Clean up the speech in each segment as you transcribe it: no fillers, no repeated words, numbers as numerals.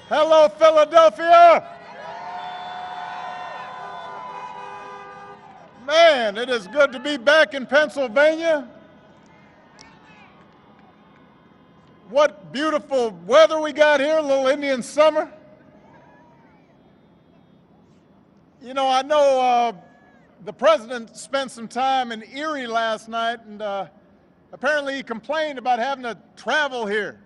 Hello, Philadelphia. Man, it is good to be back in Pennsylvania. What beautiful weather we got here, a little Indian summer. You know, I know the president spent some time in Erie last night, and apparently he complained about having to travel here.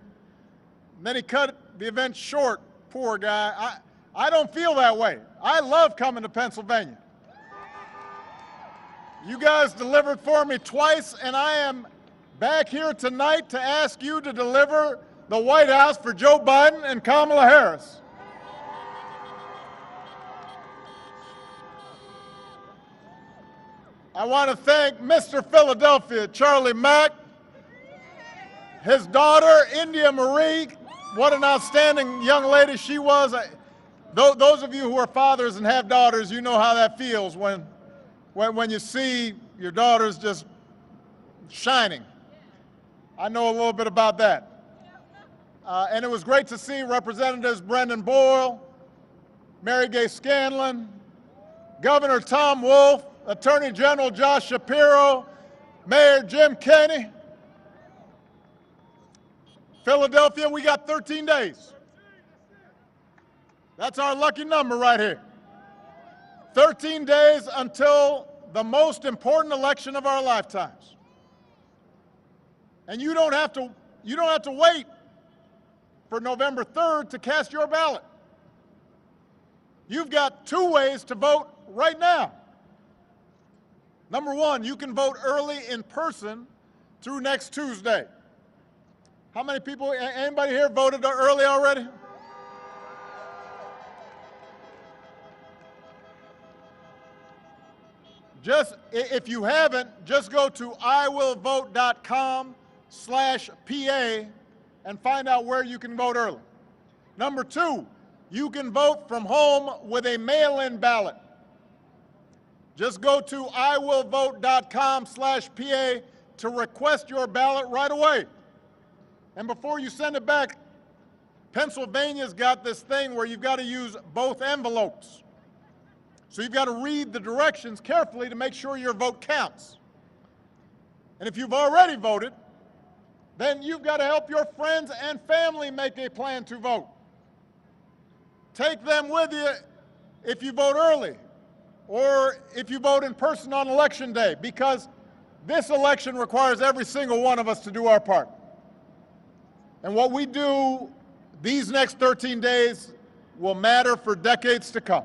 And then he cut the event short, poor guy. I don't feel that way. I love coming to Pennsylvania. You guys delivered for me twice, and I am back here tonight to ask you to deliver the White House for Joe Biden and Kamala Harris. I want to thank Mr. Philadelphia, Charlie Mack, his daughter, India Marie. What an outstanding young lady she was. Those of you who are fathers and have daughters, you know how that feels when you see your daughters just shining. I know a little bit about that. And it was great to see Representatives Brendan Boyle, Mary Gay Scanlon, Governor Tom Wolf, Attorney General Josh Shapiro, Mayor Jim Kenney. Philadelphia, we got 13 days. That's our lucky number right here. 13 days until the most important election of our lifetimes. And you don't have to wait for November 3rd to cast your ballot. You've got two ways to vote right now. Number one, you can vote early in person through next Tuesday. How many people, anybody here voted early already? If you haven't, just go to iwillvote.com/PA and find out where you can vote early. Number two, you can vote from home with a mail-in ballot. Just go to iwillvote.com/PA to request your ballot right away. And before you send it back, Pennsylvania's got this thing where you've got to use both envelopes. So you've got to read the directions carefully to make sure your vote counts. And if you've already voted, then you've got to help your friends and family make a plan to vote. Take them with you if you vote early or if you vote in person on Election Day, because this election requires every single one of us to do our part. And what we do these next 13 days will matter for decades to come.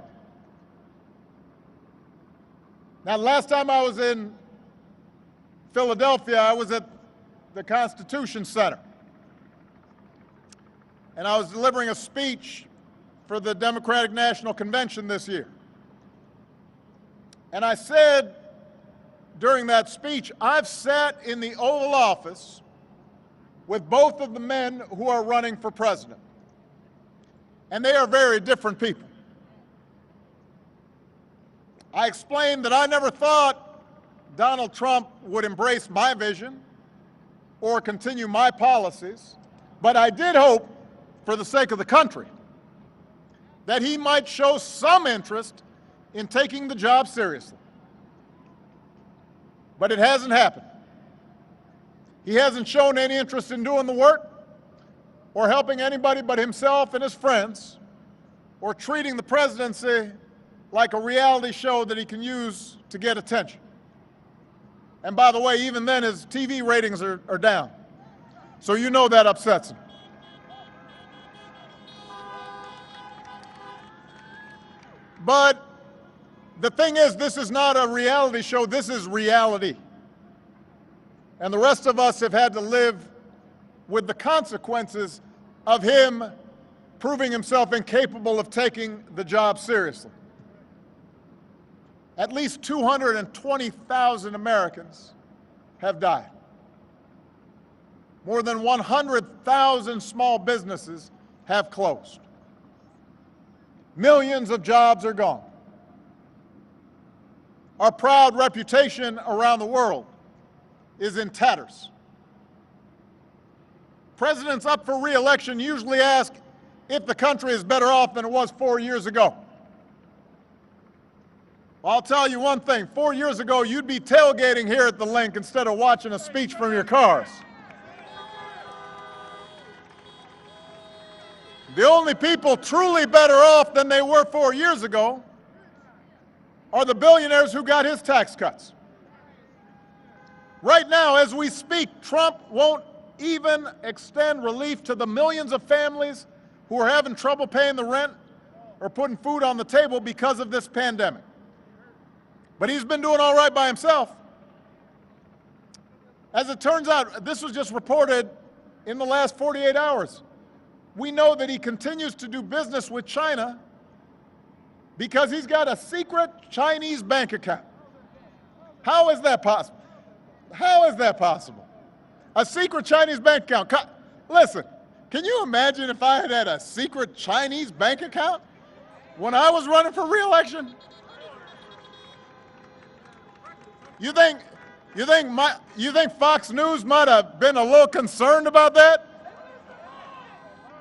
Now, last time I was in Philadelphia, I was at the Constitution Center. And I was delivering a speech for the Democratic National Convention this year. And I said during that speech, I've sat in the Oval Office with both of the men who are running for president. And they are very different people. I explained that I never thought Donald Trump would embrace my vision or continue my policies, but I did hope, for the sake of the country, that he might show some interest in taking the job seriously. But it hasn't happened. He hasn't shown any interest in doing the work or helping anybody but himself and his friends, or treating the presidency like a reality show that he can use to get attention. And by the way, even then his TV ratings are down. So you know that upsets him. But the thing is, this is not a reality show, this is reality. And the rest of us have had to live with the consequences of him proving himself incapable of taking the job seriously. At least 220,000 Americans have died. More than 100,000 small businesses have closed. Millions of jobs are gone. Our proud reputation around the world is in tatters. Presidents up for re-election usually ask, if the country is better off than it was 4 years ago? Well, I'll tell you one thing. 4 years ago, you'd be tailgating here at the Link instead of watching a speech from your cars. The only people truly better off than they were 4 years ago are the billionaires who got his tax cuts. Right now, as we speak, Trump won't even extend relief to the millions of families who are having trouble paying the rent or putting food on the table because of this pandemic. But he's been doing all right by himself. As it turns out, this was just reported in the last 48 hours. We know that he continues to do business with China because he's got a secret Chinese bank account. How is that possible? How is that possible? A secret Chinese bank account. Listen, can you imagine if I had had a secret Chinese bank account when I was running for re-election? You think Fox News might have been a little concerned about that?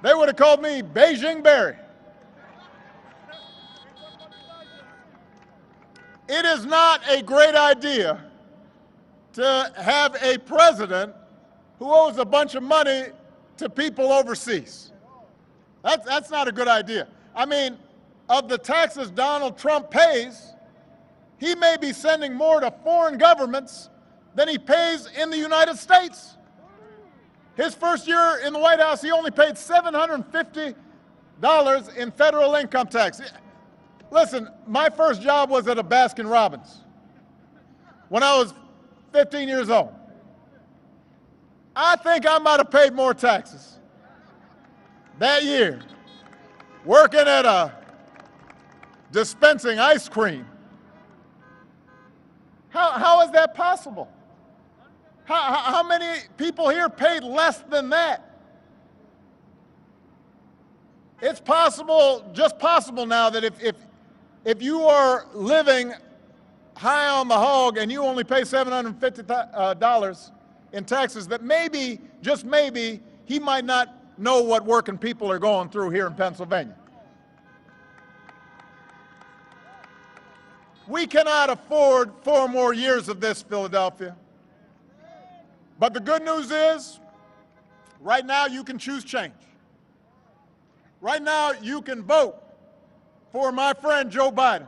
They would have called me Beijing Barry. It is not a great idea to have a president who owes a bunch of money to people overseas. That's not a good idea. I mean, of the taxes Donald Trump pays, he may be sending more to foreign governments than he pays in the United States. His first year in the White House, he only paid $750 in federal income tax. Listen, my first job was at a Baskin Robbins when I was 15 years old. I think I might have paid more taxes that year working at a dispensing ice cream. How is that possible? How many people here paid less than that? It's possible, just possible now, that if you are living high on the hog and you only pay $750 in taxes, that maybe, just maybe, he might not know what working people are going through here in Pennsylvania. We cannot afford 4 more years of this, Philadelphia. But the good news is, right now you can choose change. Right now you can vote for my friend Joe Biden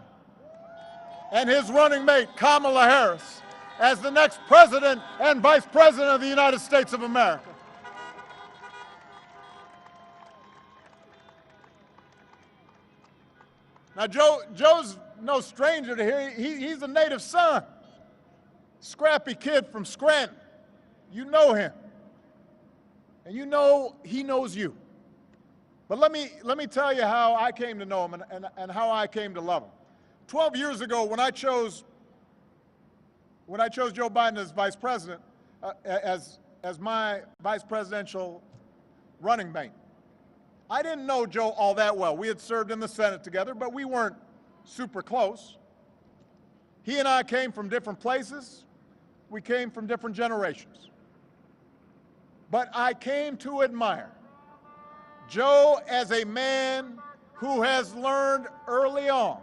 and his running mate Kamala Harris as the next president and vice president of the United States of America. Now Joe's no stranger to here. He's a native son, scrappy kid from Scranton. You know him, and you know he knows you. But let me tell you how I came to know him and how I came to love him. 12 years ago, when I chose Joe Biden as vice president, as my vice presidential running mate, I didn't know Joe all that well. We had served in the Senate together, but we weren't super close. He and I came from different places. We came from different generations. But I came to admire Joe as a man who has learned early on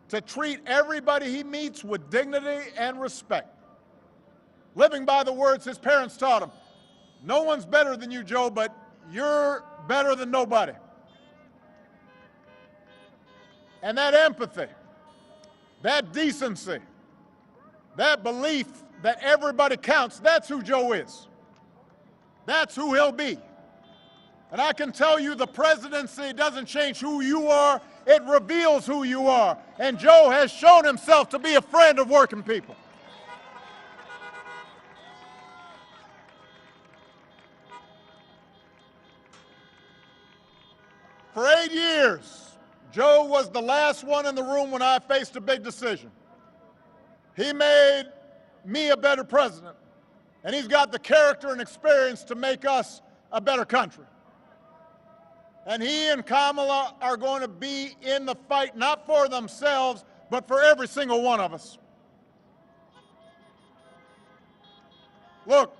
to treat everybody he meets with dignity and respect, living by the words his parents taught him. No one's better than you, Joe, but you're better than nobody. And that empathy, that decency, that belief that everybody counts, that's who Joe is. That's who he'll be. And I can tell you the presidency doesn't change who you are, it reveals who you are. And Joe has shown himself to be a friend of working people. For 8 years, Joe was the last one in the room when I faced a big decision. He made me a better president, and he's got the character and experience to make us a better country. And he and Kamala are going to be in the fight, not for themselves, but for every single one of us. Look,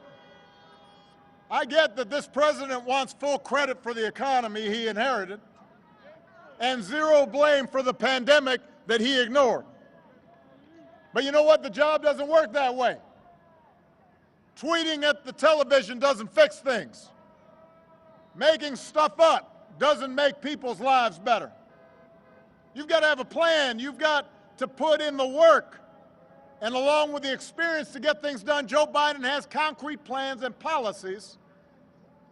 I get that this president wants full credit for the economy he inherited and zero blame for the pandemic that he ignored. But you know what? The job doesn't work that way. Tweeting at the television doesn't fix things. Making stuff up doesn't make people's lives better. You've got to have a plan. You've got to put in the work. And along with the experience to get things done, Joe Biden has concrete plans and policies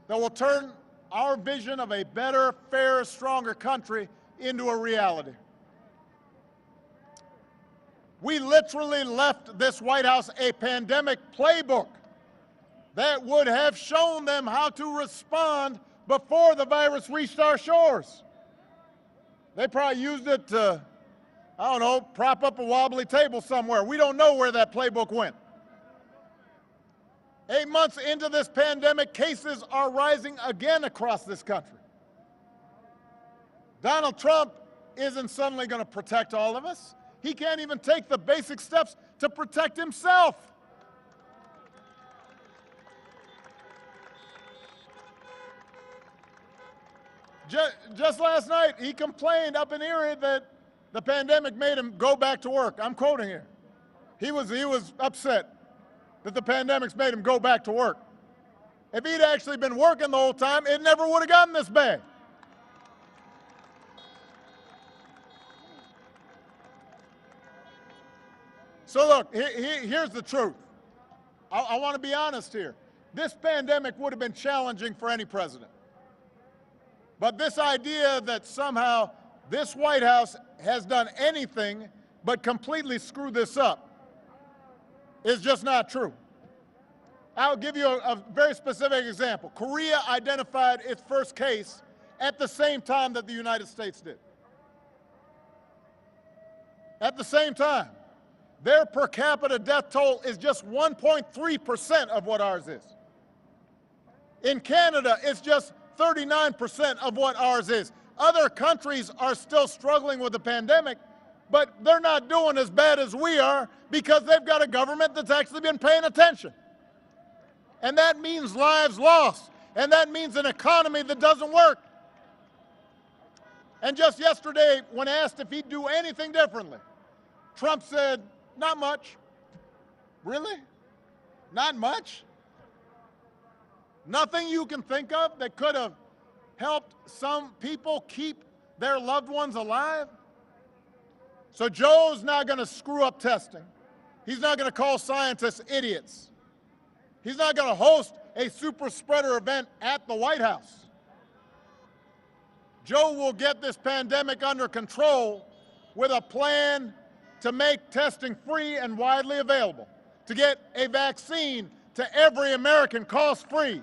that will turn our vision of a better, fairer, stronger country into a reality. We literally left this White House a pandemic playbook that would have shown them how to respond before the virus reached our shores. They probably used it to, I don't know, prop up a wobbly table somewhere. We don't know where that playbook went. 8 months into this pandemic, cases are rising again across this country. Donald Trump isn't suddenly going to protect all of us. He can't even take the basic steps to protect himself. Just last night, he complained up in Erie that the pandemic made him go back to work. I'm quoting here. He was upset that the pandemic's made him go back to work. If he'd actually been working the whole time, it never would have gotten this bad. So look, here's the truth. I want to be honest here. This pandemic would have been challenging for any president. But this idea that somehow this White House has done anything but completely screw this up is just not true. I'll give you a very specific example. Korea identified its first case at the same time that the United States did. At the same time. Their per capita death toll is just 1.3% of what ours is. In Canada, it's just 39% of what ours is. Other countries are still struggling with the pandemic, but they're not doing as bad as we are because they've got a government that's actually been paying attention. And that means lives lost, and that means an economy that doesn't work. And just yesterday, when asked if he'd do anything differently, Trump said, "Not much." Really? Not much? Nothing you can think of that could have helped some people keep their loved ones alive? So Joe's not going to screw up testing. He's not going to call scientists idiots. He's not going to host a super spreader event at the White House. Joe will get this pandemic under control with a plan to make testing free and widely available, to get a vaccine to every American cost-free,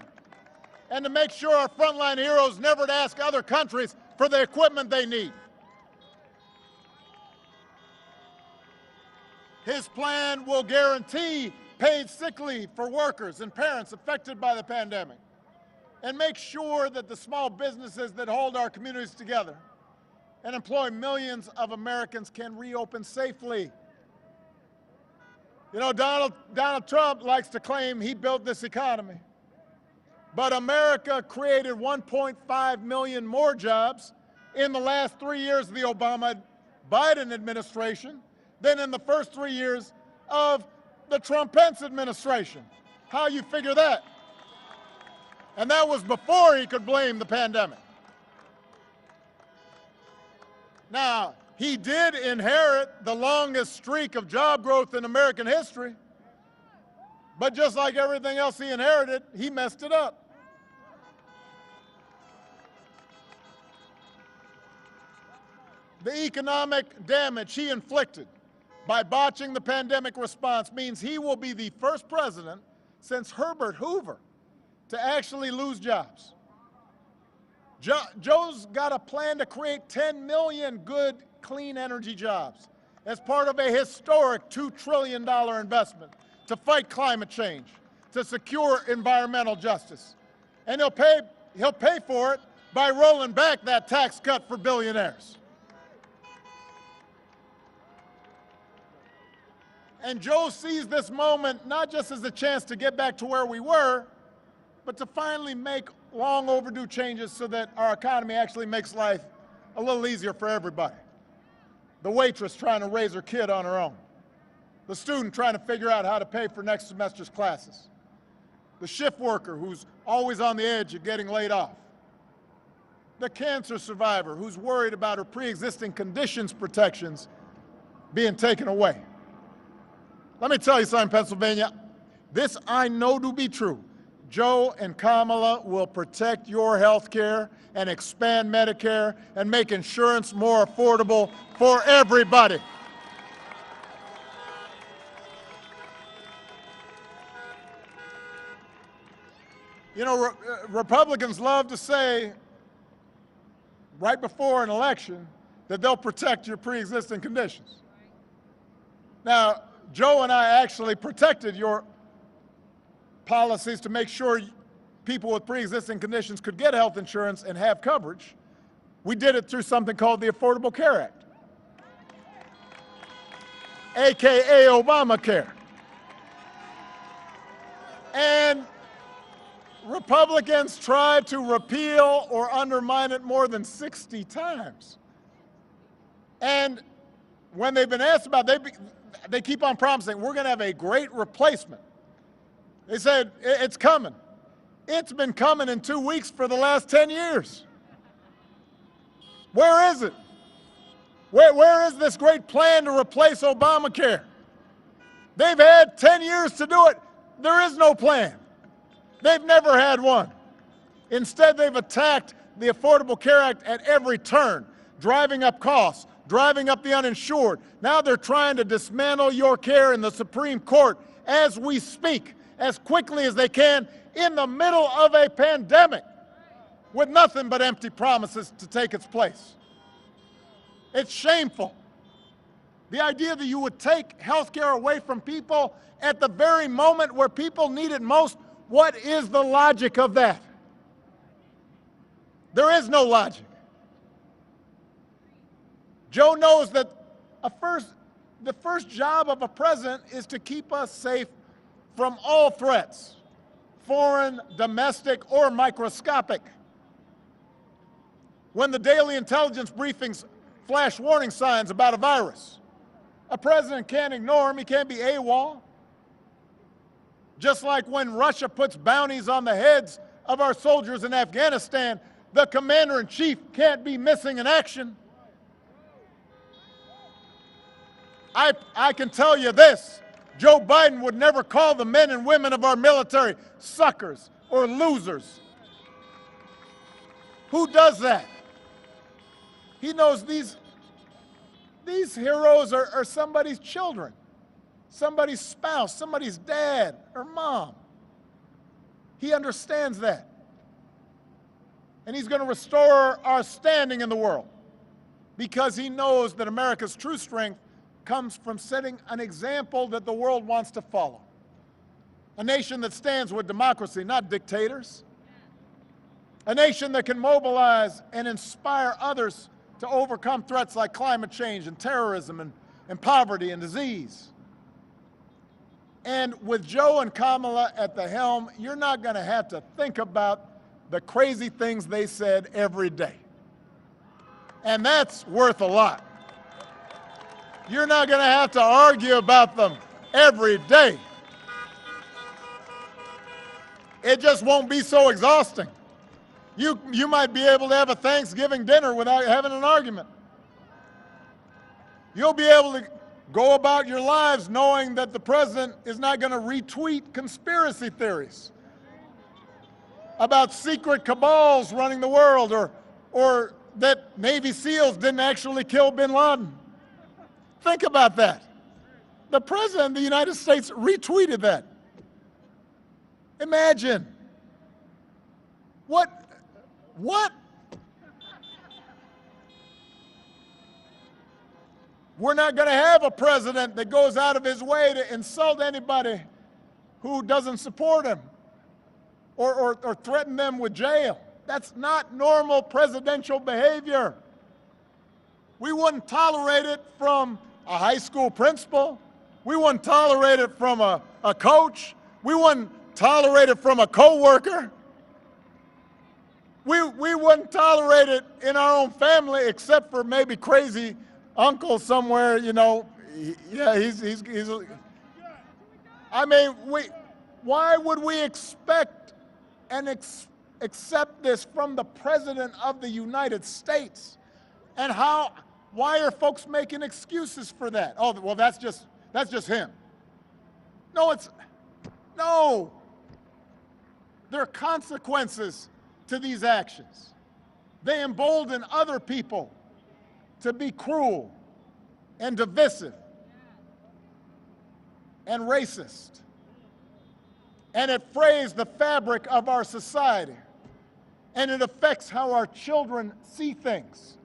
and to make sure our frontline heroes never to ask other countries for the equipment they need. His plan will guarantee paid sick leave for workers and parents affected by the pandemic, and make sure that the small businesses that hold our communities together and employ millions of Americans can reopen safely. You know, Donald Trump likes to claim he built this economy. But America created 1.5 million more jobs in the last 3 years of the Obama-Biden administration than in the first 3 years of the Trump-Pence administration. How you figure that? And that was before he could blame the pandemic. Now, he did inherit the longest streak of job growth in American history, but just like everything else he inherited, he messed it up. The economic damage he inflicted by botching the pandemic response means he will be the first president since Herbert Hoover to actually lose jobs. Joe's got a plan to create 10 million good, clean energy jobs as part of a historic $2 trillion investment to fight climate change, to secure environmental justice. And he'll pay for it by rolling back that tax cut for billionaires. And Joe sees this moment not just as a chance to get back to where we were, but to finally make long overdue changes so that our economy actually makes life a little easier for everybody. The waitress trying to raise her kid on her own. The student trying to figure out how to pay for next semester's classes. The shift worker who's always on the edge of getting laid off. The cancer survivor who's worried about her pre-existing conditions protections being taken away. Let me tell you something, Pennsylvania. This I know to be true. Joe and Kamala will protect your health care and expand Medicare and make insurance more affordable for everybody. You know, Republicans love to say right before an election that they'll protect your pre-existing conditions. Now, Joe and I actually protected your policies to make sure people with pre-existing conditions could get health insurance and have coverage. We did it through something called the Affordable Care Act, AKA Obamacare. And Republicans tried to repeal or undermine it more than 60 times. And when they've been asked about it, they keep on promising, we're going to have a great replacement. They said, it's coming. It's been coming in 2 weeks for the last 10 years. Where is it? Where is this great plan to replace Obamacare? They've had 10 years to do it. There is no plan. They've never had one. Instead, they've attacked the Affordable Care Act at every turn, driving up costs, driving up the uninsured. Now they're trying to dismantle your care in the Supreme Court as we speak, as quickly as they can, in the middle of a pandemic, with nothing but empty promises to take its place. It's shameful. The idea that you would take health care away from people at the very moment where people need it most, what is the logic of that? There is no logic. Joe knows that the first job of a president is to keep us safe from all threats, foreign, domestic, or microscopic. When the daily intelligence briefings flash warning signs about a virus, a president can't ignore them. He can't be AWOL. Just like when Russia puts bounties on the heads of our soldiers in Afghanistan, the commander-in-chief can't be missing in action. I can tell you this, Joe Biden would never call the men and women of our military suckers or losers. Who does that? He knows these heroes are somebody's children, somebody's spouse, somebody's dad or mom. He understands that. And he's going to restore our standing in the world because he knows that America's true strength comes from setting an example that the world wants to follow. A nation that stands with democracy, not dictators. A nation that can mobilize and inspire others to overcome threats like climate change and terrorism and poverty and disease. And with Joe and Kamala at the helm, you're not going to have to think about the crazy things they said every day. And that's worth a lot. You're not going to have to argue about them every day. It just won't be so exhausting. You might be able to have a Thanksgiving dinner without having an argument. You'll be able to go about your lives knowing that the president is not going to retweet conspiracy theories about secret cabals running the world or that Navy SEALs didn't actually kill bin Laden. Think about that. The President of the United States retweeted that. Imagine. What? We're not going to have a president that goes out of his way to insult anybody who doesn't support him or threaten them with jail. That's not normal presidential behavior. We wouldn't tolerate it from a high school principal. We wouldn't tolerate it from a coach. We wouldn't tolerate it from a coworker. We wouldn't tolerate it in our own family, except for maybe crazy uncle somewhere, you know. Yeah, he's I mean, why would we expect and accept this from the President of the United States? And why are folks making excuses for that? Oh, well, that's just him. No. There are consequences to these actions. They embolden other people to be cruel and divisive and racist. And it frays the fabric of our society. And it affects how our children see things.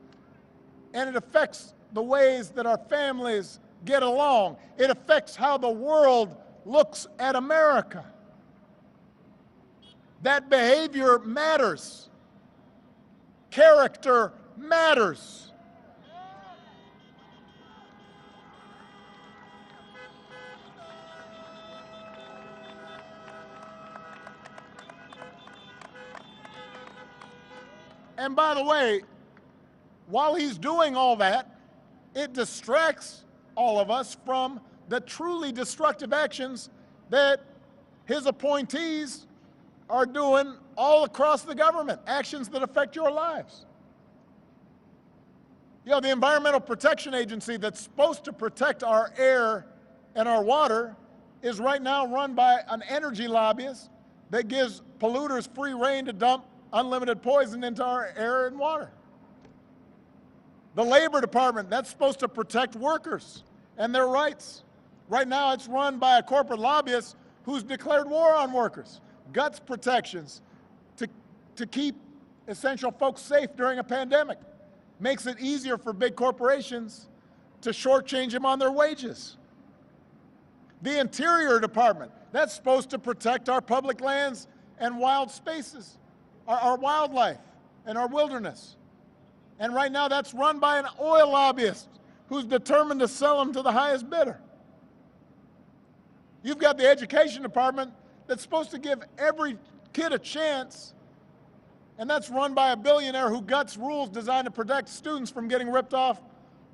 And it affects the ways that our families get along. It affects how the world looks at America. That behavior matters. Character matters. And by the way, while he's doing all that, it distracts all of us from the truly destructive actions that his appointees are doing all across the government, actions that affect your lives. You know, the Environmental Protection Agency that's supposed to protect our air and our water is right now run by an energy lobbyist that gives polluters free rein to dump unlimited poison into our air and water. The Labor Department, that's supposed to protect workers and their rights. Right now it's run by a corporate lobbyist who's declared war on workers. Guts protections to keep essential folks safe during a pandemic. Makes it easier for big corporations to shortchange them on their wages. The Interior Department, that's supposed to protect our public lands and wild spaces, our wildlife and our wilderness. And right now that's run by an oil lobbyist who's determined to sell them to the highest bidder. You've got the Education Department that's supposed to give every kid a chance, and that's run by a billionaire who guts rules designed to protect students from getting ripped off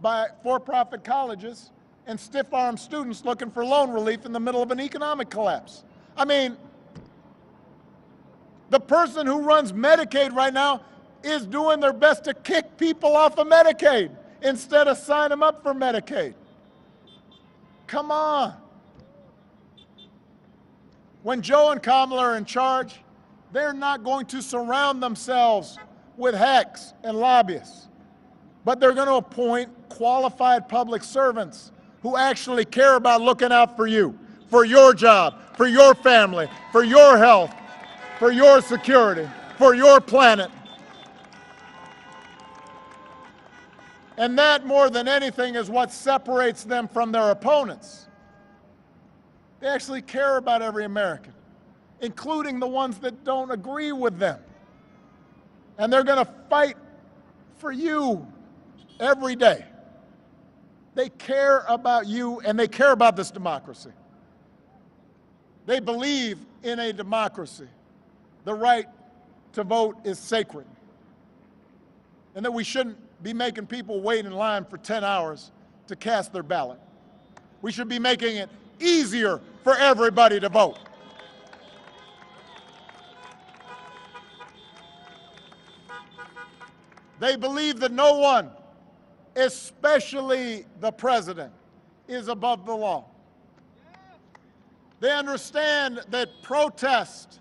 by for-profit colleges and stiff-arm students looking for loan relief in the middle of an economic collapse. I mean, the person who runs Medicaid right now is doing their best to kick people off of Medicaid instead of sign them up for Medicaid. Come on. When Joe and Kamala are in charge, they're not going to surround themselves with hacks and lobbyists, but they're going to appoint qualified public servants who actually care about looking out for you, for your job, for your family, for your health, for your security, for your planet. And that, more than anything, is what separates them from their opponents. They actually care about every American, including the ones that don't agree with them. And they're going to fight for you every day. They care about you, and they care about this democracy. They believe in a democracy. The right to vote is sacred, and that we shouldn't be making people wait in line for 10 hours to cast their ballot. We should be making it easier for everybody to vote. They believe that no one, especially the president, is above the law. They understand that protest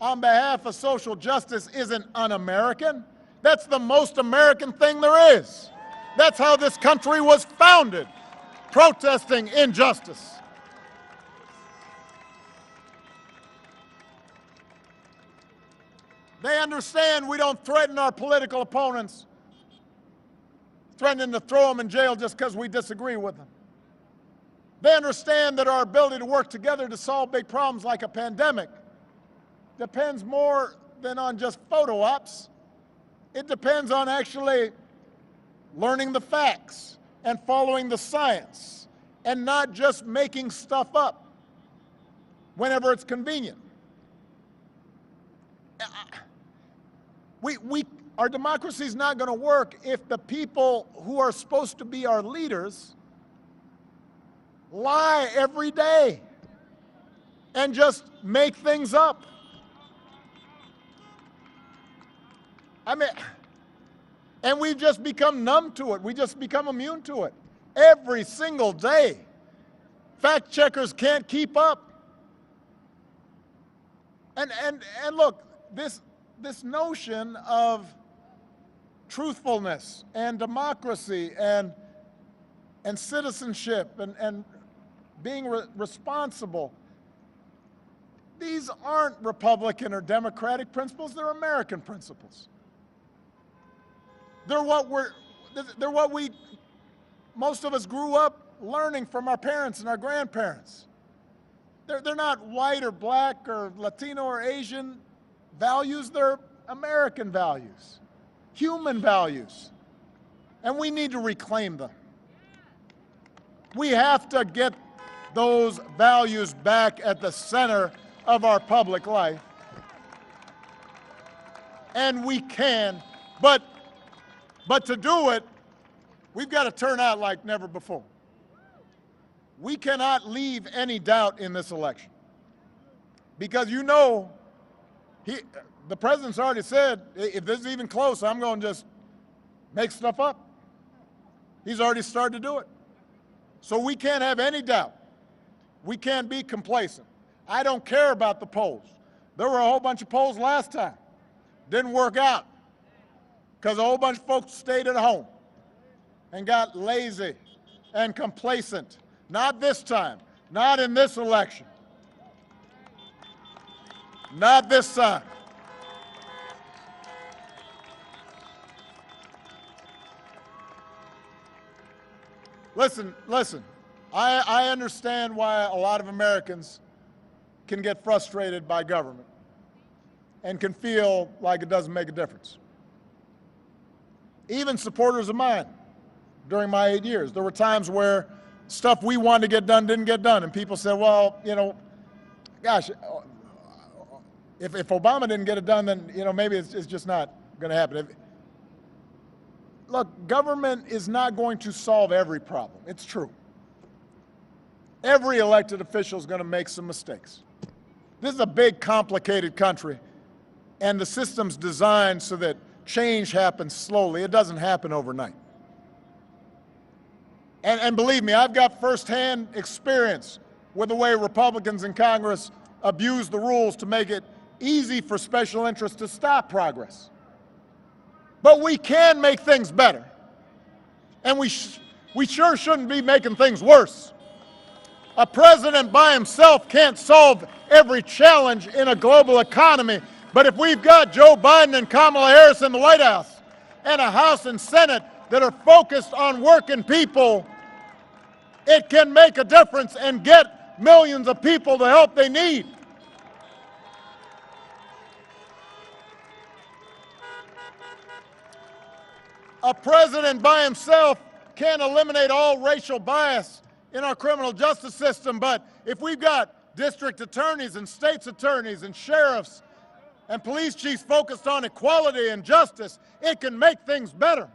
on behalf of social justice isn't un-American. That's the most American thing there is. That's how this country was founded, protesting injustice. They understand we don't threaten our political opponents, threatening to throw them in jail just because we disagree with them. They understand that our ability to work together to solve big problems like a pandemic depends more than on just photo ops. It depends on actually learning the facts and following the science and not just making stuff up whenever it's convenient. Our democracy is not going to work if the people who are supposed to be our leaders lie every day and just make things up. I mean, and we've just become numb to it. We just become immune to it. Every single day, fact checkers can't keep up. And look, this notion of truthfulness and democracy and citizenship and being responsible, these aren't Republican or Democratic principles, they're American principles. They're what most of us grew up learning from our parents and our grandparents. They're not white or black or Latino or Asian values, they're American values, human values. And we need to reclaim them. We have to get those values back at the center of our public life. And we can, but to do it, we've got to turn out like never before. We cannot leave any doubt in this election. Because you know, the president's already said, if this is even close, I'm going to just make stuff up. He's already started to do it. So we can't have any doubt. We can't be complacent. I don't care about the polls. There were a whole bunch of polls last time. Didn't work out because a whole bunch of folks stayed at home and got lazy and complacent. Not this time. Not in this election. Not this time. Listen. I understand why a lot of Americans can get frustrated by government and can feel like it doesn't make a difference. Even supporters of mine, during my 8 years, there were times where stuff we wanted to get done didn't get done, and people said, well, you know, gosh, if Obama didn't get it done, then, you know, maybe it's just not going to happen. Look, government is not going to solve every problem. It's true. Every elected official is going to make some mistakes. This is a big, complicated country, and the system's designed so that change happens slowly. It doesn't happen overnight. And believe me, I've got firsthand experience with the way Republicans in Congress abuse the rules to make it easy for special interests to stop progress. But we can make things better. And we sure shouldn't be making things worse. A president by himself can't solve every challenge in a global economy. But if we've got Joe Biden and Kamala Harris in the White House and a House and Senate that are focused on working people, it can make a difference and get millions of people the help they need. A president by himself can't eliminate all racial bias in our criminal justice system, but if we've got district attorneys and state's attorneys and sheriffs and police chiefs focused on equality and justice, it can make things better.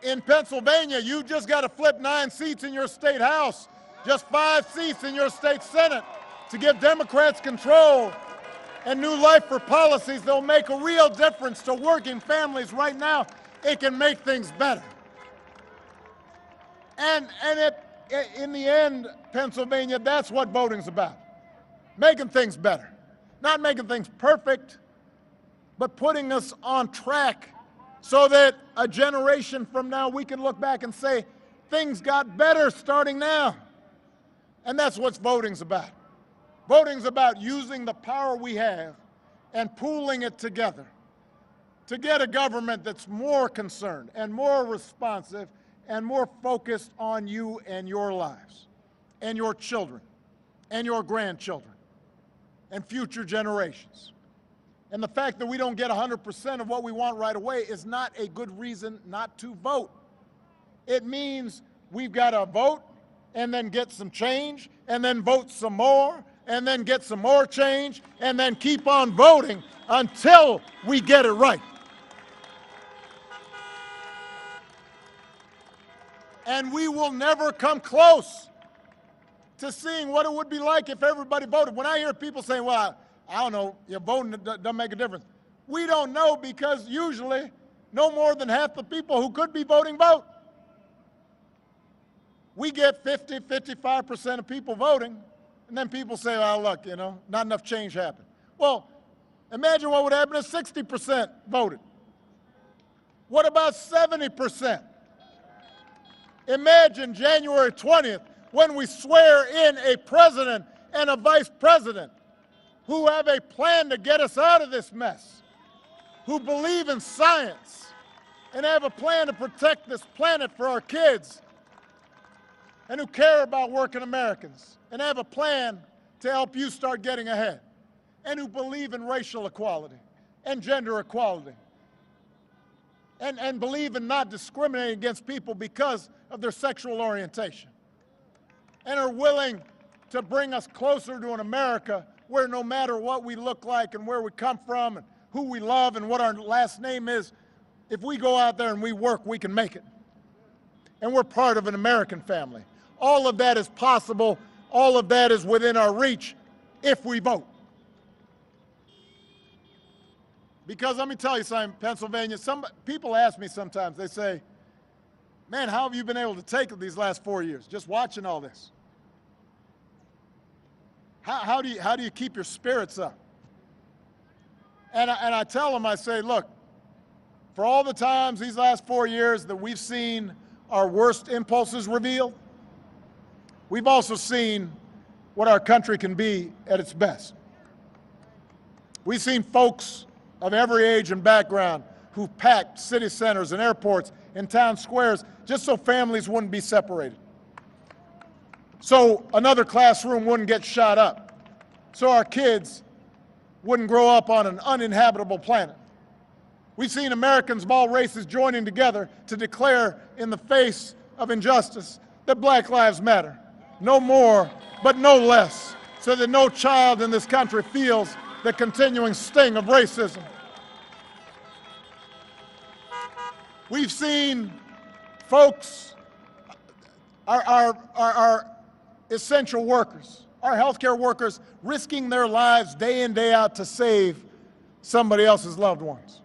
In Pennsylvania, you just got to flip 9 seats in your state house, just 5 seats in your state senate to give Democrats control and new life for policies that will make a real difference to working families right now. It can make things better. And in the end, Pennsylvania, that's what voting's about. Making things better. Not making things perfect, but putting us on track so that a generation from now we can look back and say, things got better starting now. And that's what voting's about. Voting's about using the power we have and pooling it together to get a government that's more concerned and more responsive and more focused on you and your lives and your children and your grandchildren and future generations. And the fact that we don't get 100% of what we want right away is not a good reason not to vote. It means we've got to vote and then get some change and then vote some more and then get some more change, and then keep on voting until we get it right. And we will never come close to seeing what it would be like if everybody voted. When I hear people saying, well, I don't know, your voting doesn't make a difference. We don't know because usually no more than half the people who could be voting vote. We get 50, 55% of people voting, and then people say, well, look, not enough change happened. Well, imagine what would happen if 60% voted. What about 70%? Imagine January 20th when we swear in a president and a vice president who have a plan to get us out of this mess, who believe in science and have a plan to protect this planet for our kids, and who care about working Americans and have a plan to help you start getting ahead, and who believe in racial equality and gender equality, and believe in not discriminating against people because of their sexual orientation, and are willing to bring us closer to an America where no matter what we look like and where we come from and who we love and what our last name is, if we go out there and we work, we can make it. And we're part of an American family. All of that is possible. All of that is within our reach if we vote. Because let me tell you something, Pennsylvania, people ask me sometimes, they say, man, how have you been able to take it these last 4 years, just watching all this? How do you keep your spirits up? And I tell them, I say, look, for all the times these last 4 years that we've seen our worst impulses revealed, we've also seen what our country can be at its best. We've seen folks of every age and background who've packed city centers and airports and town squares just so families wouldn't be separated, so another classroom wouldn't get shot up, so our kids wouldn't grow up on an uninhabitable planet. We've seen Americans of all races joining together to declare in the face of injustice that Black Lives Matter, no more but no less, so that no child in this country feels the continuing sting of racism. We've seen folks, our essential workers, our healthcare workers, risking their lives day in, day out to save somebody else's loved ones.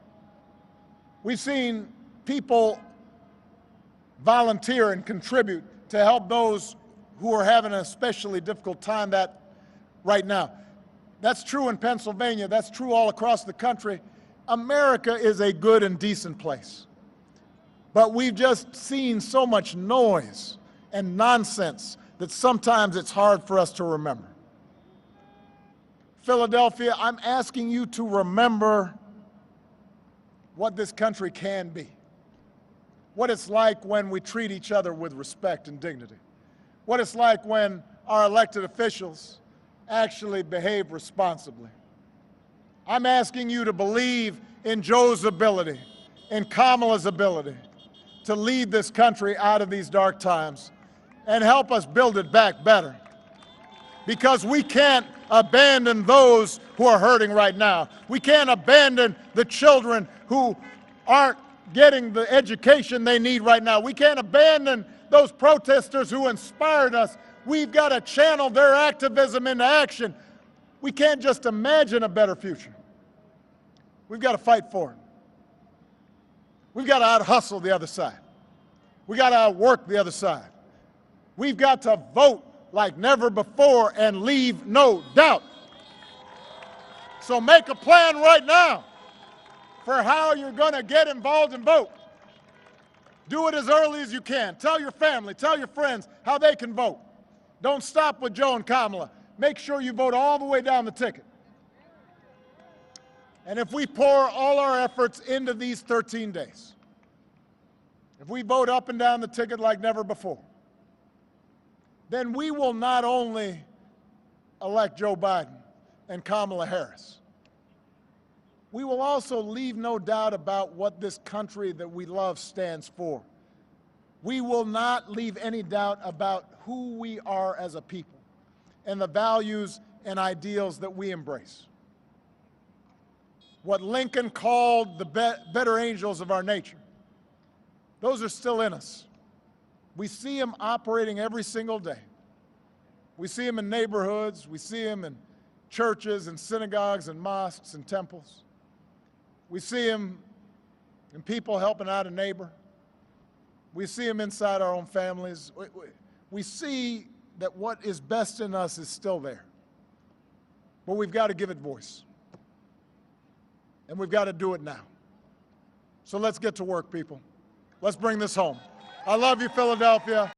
We've seen people volunteer and contribute to help those who are having an especially difficult time right now. That's true in Pennsylvania. That's true all across the country. America is a good and decent place. But we've just seen so much noise and nonsense that sometimes it's hard for us to remember. Philadelphia, I'm asking you to remember what this country can be, what it's like when we treat each other with respect and dignity, what it's like when our elected officials actually behave responsibly. I'm asking you to believe in Joe's ability, in Kamala's ability to lead this country out of these dark times and help us build it back better. Because we can't abandon those who are hurting right now. We can't abandon the children who aren't getting the education they need right now. We can't abandon those protesters who inspired us. We've got to channel their activism into action. We can't just imagine a better future. We've got to fight for it. We've got to out-hustle the other side. We've got to outwork the other side. We've got to vote like never before and leave no doubt. So make a plan right now for how you're going to get involved and vote. Do it as early as you can. Tell your family, tell your friends how they can vote. Don't stop with Joe and Kamala. Make sure you vote all the way down the ticket. And if we pour all our efforts into these 13 days, if we vote up and down the ticket like never before, then we will not only elect Joe Biden and Kamala Harris, we will also leave no doubt about what this country that we love stands for. We will not leave any doubt about who we are as a people and the values and ideals that we embrace. What Lincoln called the better angels of our nature, those are still in us. We see them operating every single day. We see them in neighborhoods. We see them in churches and synagogues and mosques and temples. We see them in people helping out a neighbor. We see them inside our own families. We see that what is best in us is still there. But we've got to give it voice. And we've got to do it now. So let's get to work, people. Let's bring this home. I love you, Philadelphia.